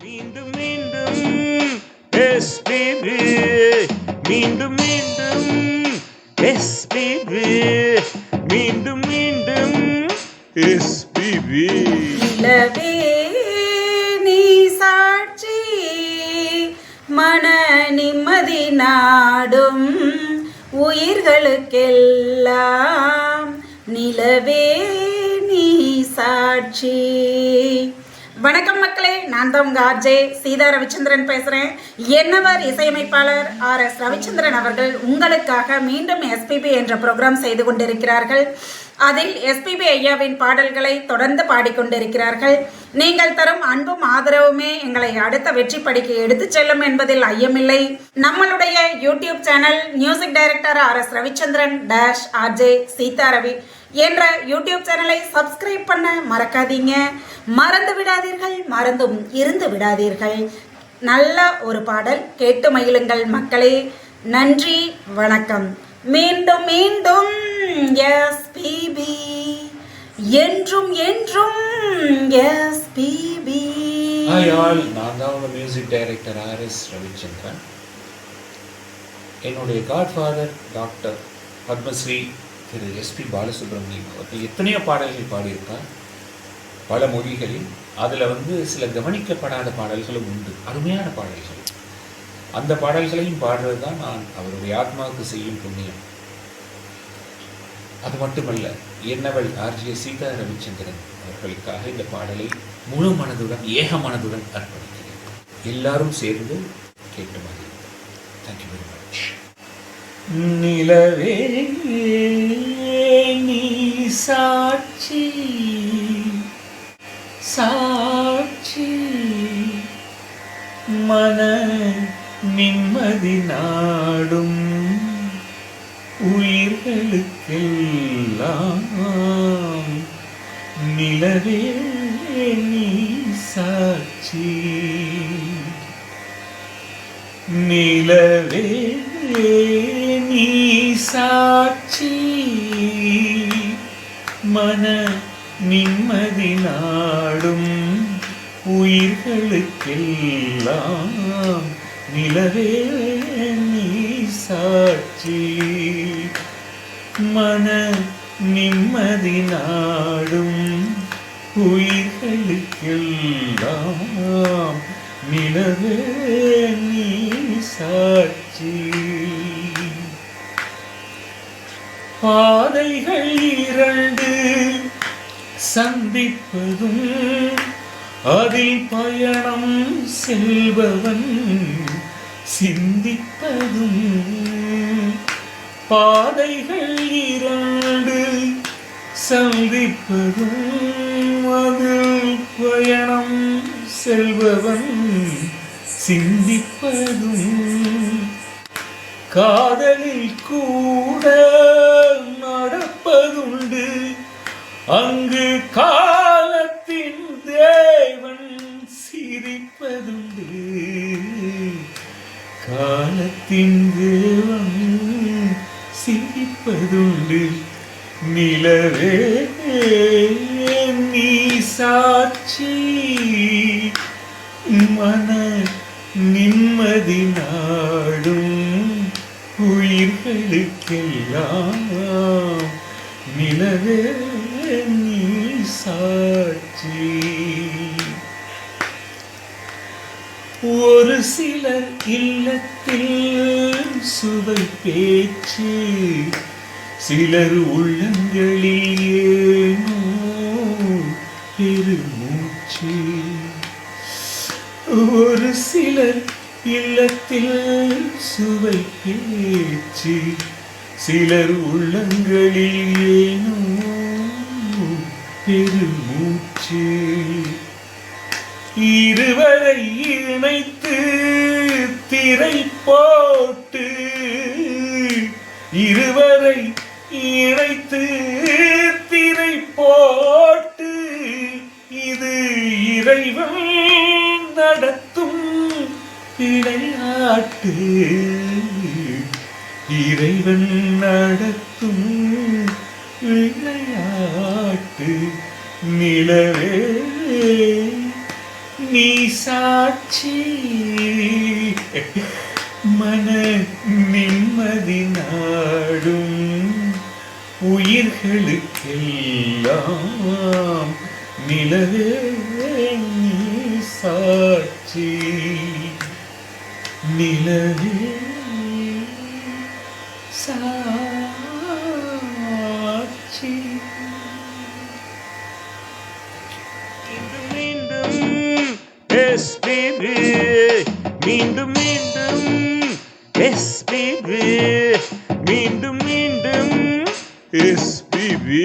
மீண்டும் மீண்டும் எஸ்பிபி, மீண்டும் மீண்டும் எஸ்பிபி, மீண்டும் மீண்டும் எஸ்பிபி. நிலவே நீ சாட்சி, மன நிம்மதி நாடும் உயிர்களுக்கெல்லாம் நிலவே நீ சாட்சி. வணக்கம் மக்களே, நான் தான் உங்கள் ஆர்ஜே சீதா ரவிச்சந்திரன் பேசுகிறேன். என்னவர் இசையமைப்பாளர் RS ரவிச்சந்திரன் அவர்கள் உங்களுக்காக மீண்டும் எஸ்பிபி என்ற ப்ரோக்ராம் செய்து கொண்டிருக்கிறார்கள். அதில் எஸ்பிபி ஐயாவின் பாடல்களை தொடர்ந்து பாடிக்கொண்டிருக்கிறார்கள். நீங்கள் தரும் அன்பும் ஆதரவுமே எங்களை அடுத்த வெற்றி படிக்கு எடுத்து செல்லும் என்பதில் ஐயமில்லை. நம்மளுடைய YouTube channel music director RS Ravichandran -RJ Seetha Ravi என்ற யூடியூப் சேனலை சப்ஸ்கிரைப் பண்ண மறக்காதீங்க. மறந்து விடாதீர்கள், மறந்தும் இருந்து விடாதீர்கள். நல்ல ஒரு பாடல் கேட்டு மகிழுங்கள் மக்களே. நன்றி, வணக்கம். மீண்டும் மீண்டும் எஸ்பிபி, என்றும் என்றும் எஸ்பிபி. ஹாய் ஆல், நான் தான் உங்கள் மியூசிக் டைரக்டர் RS ரவிச்சந்திரன். என்னுடைய காட்ஃபாதர் டாக்டர் பத்மஸ்ரீ திரு SP பாலசுப்ரமணியம் அவர்கள் எத்தனையோ பாடல்கள் பாடியிருக்கார் பல மொழிகளில். அதில் சில கவனிக்கப்படாத பாடல்களும் உண்டு, அருமையான பாடல்கள். அந்த பாடல்களையும் பாடுறது தான் நான் அவருடைய ஆத்மாவுக்கு செய்யும் புண்ணியம். அது மட்டுமல்ல, என்னவள் RJ சீதா ரவிச்சந்திரன் அவர்களுக்காக இந்த பாடலை முழு மனதுடன் ஏக மனதுடன் அர்ப்பணிக்கிறேன். எல்லாரும் சேர்ந்து கேட்டு மகிழ்ந்தோம். Thank you very much. நிலவே நீ சாட்சி, சாட்சி, மன நிம்மதி நாடும் உயிர்களுக்கெல்லாம் நிலவே நீ சாட்சி, நிலவே நீ சாட்சி, மன நிம்மதி நாடும் உயிர்களுக்கெல்லாம் நிலவே நீ சாட்சி, மன நிம்மதி நாடும் உயிர்களுக்கெல்லாம் நிலவே நீ சாட்சி. பாதைகள் இரண்டு சந்திப்பதும் அதில் பயணம் செல்பவன் சிந்திப்பதும், பாதைகள் இரண்டு சந்திப்பதும் அதில் பயணம் செல்பவன் சிந்திப்பதும், காதலில் கூட நடப்பதுண்டு அங்கு காலத்தின் தேவன் சிரிப்பதுண்டு, காலத்தின் தேவன் சிரிப்பதுண்டு. நிலவே நீ சாட்சி, மன நிம்மதி நாடும் உயிர்களுக்கெல்லாம் நிலவே நீ சாட்சி. ஒரு சிலர் இல்லத்தில் சுவை பேச்சு, சிலர் உள்ளங்களில் ஏனோ பெருமூச்சு. ஒரு சிலர் இல்லத்தில் சுவை பேச்சு, சிலர் உள்ளங்களில் ஏனோ பெருமூச்சு. இருவரை இணைத்து திரை போட்டு, இருவரை இணைத்து திரை போட்டு, இது இறைவன் நடத்தும் விளையாட்டு, இறைவன் நடத்தும் விளையாட்டு. நிலவே நீ சாட்சி மன நிம்மதி நாடும் உயிர்களுக்கெல்லாம் நிலவே நீ சாட்சி நிலவே சாட்சி. மீண்டும் எஸ்பிபி மீண்டும் மீண்டும் எஸ்பிபி மீண்டும் மீண்டும் எஸ்பிபி